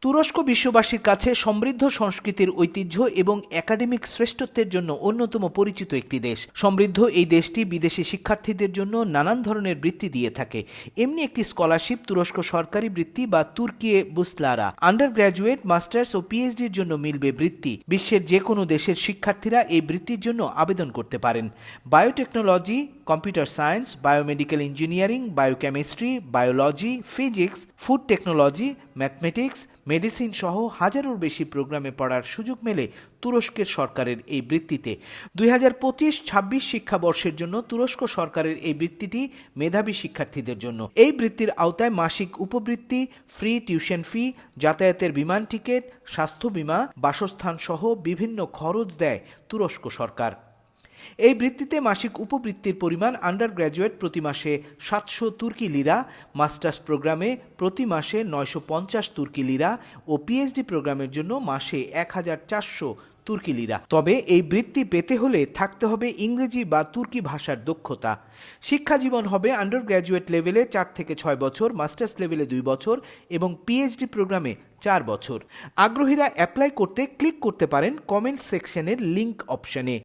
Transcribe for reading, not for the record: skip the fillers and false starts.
তুরস্ক বিশ্ববাসীর কাছে সমৃদ্ধ সংস্কৃতির ঐতিহ্য এবং একাডেমিক শ্রেষ্ঠত্বের জন্য অন্যতম পরিচিত একটি দেশ। সমৃদ্ধ এই দেশটি বিদেশি শিক্ষার্থীদের জন্য নানান ধরনের বৃত্তি দিয়ে থাকে। এমনি একটি স্কলারশিপ তুরস্ক সরকারি বৃত্তি বা তুর্কিয়ে বুসলারা। আন্ডার গ্র্যাজুয়েট, মাস্টার্স ও পিএইচডির জন্য মিলবে বৃত্তি। বিশ্বের যে কোনো দেশের শিক্ষার্থীরা এই বৃত্তির জন্য আবেদন করতে পারেন। Biotechnology, computer science, biomedical engineering, biochemistry, biology, physics, food technology, mathematics, medicine সহ হাজারের বেশি প্রোগ্রামে পড়ার সুযোগ মেলে তুরস্কের সরকারের এই বৃত্তিতে। 2025-26 শিক্ষাবর্ষের জন্য তুরস্ক সরকারের এই বৃত্তিটি মেধাবী শিক্ষার্থীদের জন্য। এই বৃত্তির আওতায় মাসিক উপবৃত্তি, ফ্রি টিউশন ফি, যাতায়াতের বিমান টিকিট, স্বাস্থ্য বীমা, বাসস্থান সহ বিভিন্ন খরচ দেয় তুরস্ক সরকার। এই বৃত্তিতে মাসিক উপবৃত্তির পরিমাণ আন্ডার গ্র্যাজুয়েট প্রতি মাসে 700 তুর্কি লিরা, মাস্টার্স প্রোগ্রামে প্রতি মাসে 950 তুর্কি লিরা ও পিএইচডি প্রোগ্রামের জন্য মাসে 1400 তুর্কি লিরা। তবে এই বৃত্তি পেতে হলে থাকতে হবে ইংরেজি বা তুর্কি ভাষার দক্ষতা। শিক্ষা জীবন হবে আন্ডার গ্র্যাজুয়েট লেভেলে 4 থেকে 6 বছর, মাস্টার্স লেভেলে 2 বছর এবং পিএইচডি প্রোগ্রামে 4 বছর। আগ্রহীরা অ্যাপ্লাই করতে ক্লিক করতে পারেন কমেন্ট সেকশনের লিংক অপশনে।